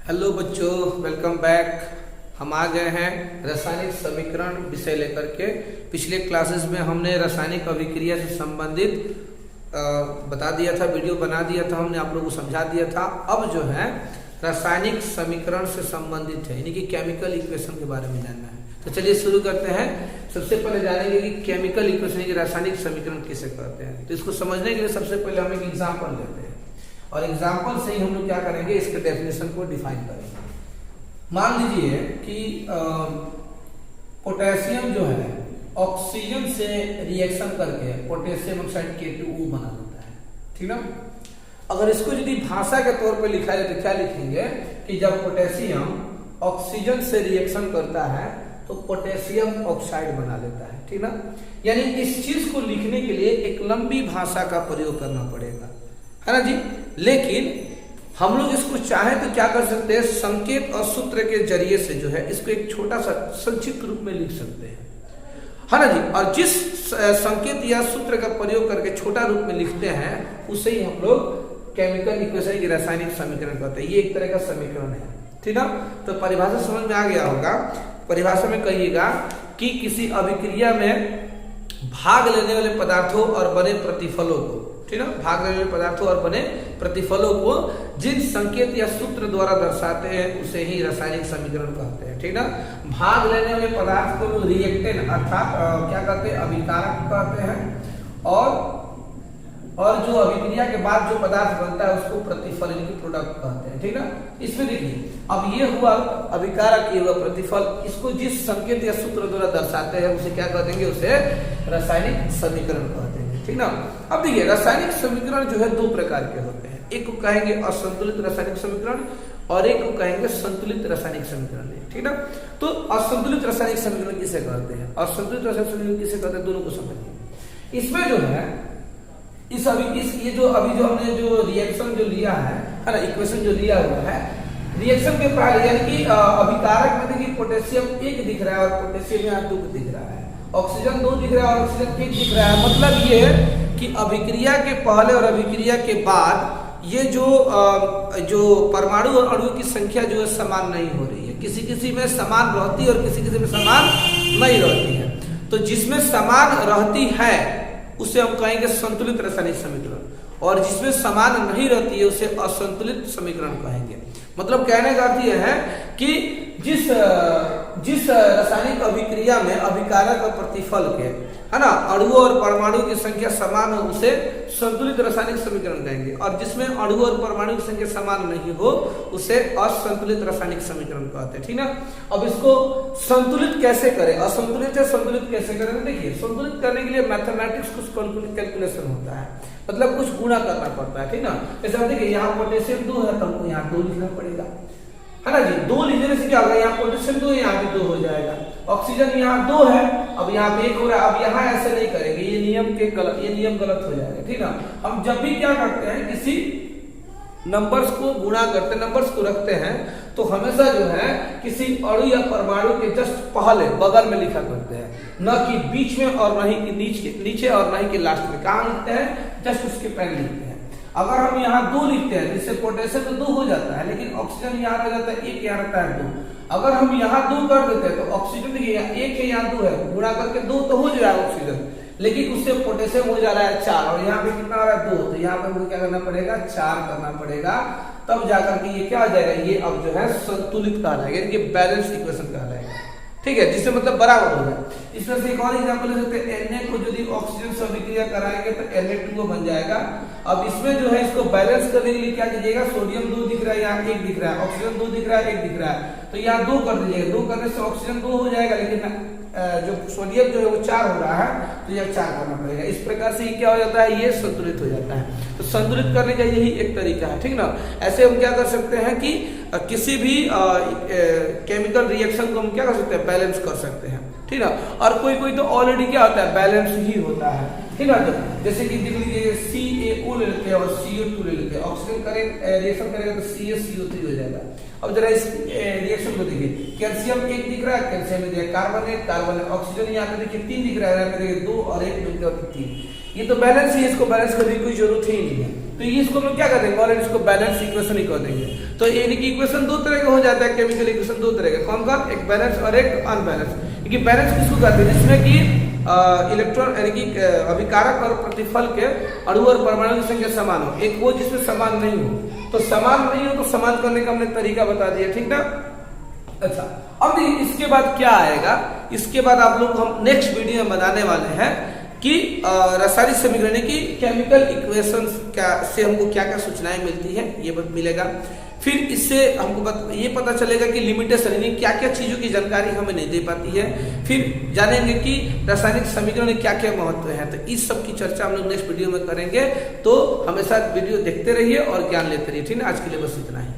Hello बच्चों, welcome back. हम आ गए हैं रासायनिक समीकरण विषय लेकर के। पिछले क्लासेस में हमने रासायनिक अभिक्रिया से संबंधित बता दिया था, वीडियो बना दिया था, हमने आप लोगों को समझा दिया था। अब जो है रासायनिक समीकरण से संबंधित है, यानी कि केमिकल इक्वेशन के बारे में जानना है। तो चलिए शुरू करते हैं। सबसे पहले जानेंगे कि केमिकल इक्वेशन की रासायनिक समीकरण किसे कहते हैं। तो इसको समझने के लिए सबसे पहले हम एक एग्जाम्पल लेते हैं और एग्जाम्पल से ही हम लोग क्या करेंगे, इसके डेफिनेशन को डिफाइन करेंगे। मान लीजिए कि पोटेशियम जो है ऑक्सीजन से रिएक्शन करके पोटेशियम ऑक्साइड K2O बना देता है, ठीक ना। अगर इसको यदि भाषा के तौर पे लिखा जाए तो क्या लिखेंगे कि जब पोटेशियम ऑक्सीजन से रिएक्शन करता है तो पोटेशियम ऑक्साइड बना लेता है, ठीक ना। यानी इस चीज को लिखने के लिए एक लंबी भाषा का प्रयोग करना पड़ेगा, है ना जी। लेकिन हम लोग इसको चाहे तो क्या कर सकते हैं, संकेत और सूत्र के जरिए से जो है इसको एक छोटा सा संक्षिप्त रूप में लिख सकते हैं, है ना जी। और जिस संकेत या सूत्र का प्रयोग करके छोटा रूप में लिखते हैं उसे ही हम लोग केमिकल इक्वेशन की रासायनिक समीकरण कहते हैं। ये एक तरह का समीकरण है, ठीक ना। तो परिभाषा समझ में आ गया होगा। परिभाषा में कहिएगा कि किसी अभिक्रिया में भाग लेने वाले पदार्थों और बने प्रतिफलों को, ठीक है, भाग लेने वाले पदार्थों और बने प्रतिफलों को जिन संकेत या सूत्र द्वारा दर्शाते हैं उसे ही रासायनिक समीकरण कहते हैं, ठीक ना। भाग लेने वाले पदार्थ को रिएक्टेंट अर्थात क्या कहते हैं, अभिकारक कहते हैं। और जो अभिक्रिया के बाद जो पदार्थ बनता है उसको प्रतिफल यानी कि प्रोडक्ट कहते हैं, ठीक ना। इसमें देखिए अब ये हुआ अभिकारक, ये हुआ प्रतिफल। इसको जिस संकेत या सूत्र द्वारा दर्शाते हैं उसे क्या कह देंगे, उसे रासायनिक समीकरण कहते हैं, ठीक ना। अब देखिए रासायनिक समीकरण जो है दो प्रकार के होते हैं। एक को कहेंगे असंतुलित रासायनिक समीकरण और एक को कहेंगे संतुलित रासायनिक समीकरण, ठीक ना। तो असंतुलित रासायनिक समीकरण किसे कहते हैं और संतुलित रासायनिक समीकरण किसे कहते हैं, दोनों को समझिए। इसमें जो है ये जो हमने जो रिएक्शन जो लिया है ना, इक्वेशन जो लिया हुआ है, रिएक्शन के पहले यानी कि अभिकारक में देखिए पोटेशियम 1 दिख रहा है और पोटेशियम यहाँ 2 दिख रहा है, ऑक्सीजन 2 दिख रहा है और ऑक्सीजन 1 दिख रहा है। मतलब ये है कि अभिक्रिया के पहले और अभिक्रिया के बाद ये जो परमाणु और अणु की संख्या जो है समान नहीं हो रही है। किसी में समान रहती है और किसी में समान नहीं रहती है। तो जिसमें समान रहती है उसे हम कहेंगे संतुलित रासायनिक समीकरण और जिसमें समान नहीं रहती है उसे असंतुलित समीकरण कहेंगे। मतलब कहने का अर्थ यह है कि जिस रासायनिक अभिक्रिया में अभिकारक और प्रतिफल के, है ना, अणुओं और परमाणु की संख्या समान हो उसे संतुलित रासायनिक समीकरण कहेंगे और जिसमें अणु और परमाणु की संख्या समान नहीं हो उसे असंतुलित रासायनिक समीकरण कहते हैं, ठीक ना। अब इसको संतुलित कैसे करें, असंतुलित से संतुलित कैसे करें। देखिए संतुलित करने के लिए मैथमेटिक्स कुछ कैलकुलेशन होता है, मतलब कुछ गुणा करना पड़ता है, ठीक ना। जैसे देखिए यहाँ पोटेशियम 2 है तो हमको यहाँ 2 लिखना पड़ेगा, है ना जी। 2 लिखने से क्या होगा, यहाँ पोटेशियम 2 यहाँ भी 2 हो जाएगा। ऑक्सीजन यहाँ 2 है, अब यहाँ पे 1 हो रहा है। अब यहाँ ऐसे नहीं करेंगे, ये नियम गलत हो जाएगा, ठीक ना। हम जब भी क्या करते हैं, किसी नंबर्स को गुणा करते हैं, नंबर्स को रखते हैं तो हमेशा जो है किसी अणु या परमाणु के जस्ट पहले बगल में लिखा करते हैं, न कि बीच में और न ही नीचे और न ही के लास्ट में। कहाँ लिखते हैं, जस्ट उसके पहले लिखते हैं। अगर हम यहाँ 2 लिखते हैं जिससे पोटेशियम तो 2 हो जाता है लेकिन ऑक्सीजन यहाँ रह जाता है 1, यहाँ रहता है 2। अगर हम यहाँ 2 कर देते हैं तो ऑक्सीजन देखिए 1 है, यहाँ 2 है, गुणा करके 2 तो हो जाएगा ऑक्सीजन, लेकिन उससे पोटेशियम हो जा रहा है 4 और यहाँ पे कितना आ रहा है 2। तो यहाँ पे हमको क्या करना पड़ेगा, 4 करना पड़ेगा, तब जाकर के ये क्या आ जाएगा, ये अब जो है संतुलित कहलाएगा, यानी कि बैलेंस इक्वेशन कहलाएगा, ठीक है, जिससे मतलब बराबर हो जाए। इसमें से एक और एग्जांपल ले सकते हैं, Na को यदि ऑक्सीजन से अभिक्रिया कराएंगे तो Na2O बन जाएगा। अब इसमें जो है इसको बैलेंस करने के लिए क्या कीजिएगा, सोडियम 2 दिख रहा है, यहाँ 1 दिख रहा है, ऑक्सीजन 2 दिख रहा है, 1 दिख रहा है, तो यहाँ 2 कर दीजिएगा। 2 करने से ऑक्सीजन 2 हो जाएगा, लेकिन जो सोडियम जो है वो 4 हो रहा है तो यह 4 करना पड़ेगा। इस प्रकार से ये क्या हो जाता है, ये संतुलित हो जाता है। तो संतुलित करने का यही एक तरीका है, ठीक ना। ऐसे हम क्या कर सकते हैं कि किसी भी केमिकल रिएक्शन को हम क्या कर सकते हैं, बैलेंस कर सकते हैं, ठीक ना। और कोई तो ऑलरेडी क्या होता है, बैलेंस ही होता है, ठीक है। जैसे कि देख लीजिए CaO ले लेते हैं और CO2 ले लेते हैं, ऑक्सीजन रिएक्शन करेगा तो CaCO3 हो जाएगा। अब जरा इस रिएक्शन को देखिए, कैल्शियम 1 दिख रहा है, कैल्शियम में दिया कार्बन 1, कार्बन है, ऑक्सीजन यहाँ पे देखिए 3 दिख रहा है, यहाँ पे देखिए 2 और 1 मिलकर 3। ये तो बैलेंस ही, इसको बैलेंस करने की कोई जरूरत ही नहीं है। तो ये इसको हम लोग क्या कर देंगे, ऑलरेडी इसको बैलेंस इक्वेशन ही कर देंगे। तो यानी कि इक्वेशन दो तरह का हो जाता है, केमिकल इक्वेशन दो तरह का, कौन कौन, एक बैलेंस और एक अनबैलेंस। क्योंकि बैलेंस किसको कहते हैं, जिसमें कि इलेक्ट्रॉन यानी कि अभिकारक और प्रतिफल के अणु और परमाणु की संख्या समान हो, एक वो जिसमें समान नहीं हो। तो समान नहीं हो तो समान करने का हमने तरीका बता दिया, ठीक ना। अच्छा, अब इसके बाद क्या आएगा, इसके बाद आप लोग हम नेक्स्ट वीडियो में बनाने वाले हैं कि रासायनिक समीकरण की केमिकल इक्वेशंस क्या से हमको क्या क्या सूचनाएं मिलती है, ये मिलेगा। फिर इससे हमको ये पता चलेगा कि लिमिटेशन यानी क्या क्या चीजों की जानकारी हमें नहीं दे पाती है। फिर जानेंगे कि रासायनिक समीकरण में क्या क्या महत्व है। तो इस सब की चर्चा हम लोग नेक्स्ट वीडियो में करेंगे। तो हमेशा वीडियो देखते रहिए और ज्ञान लेते रहिए, ठीक है। आज के लिए बस इतना ही।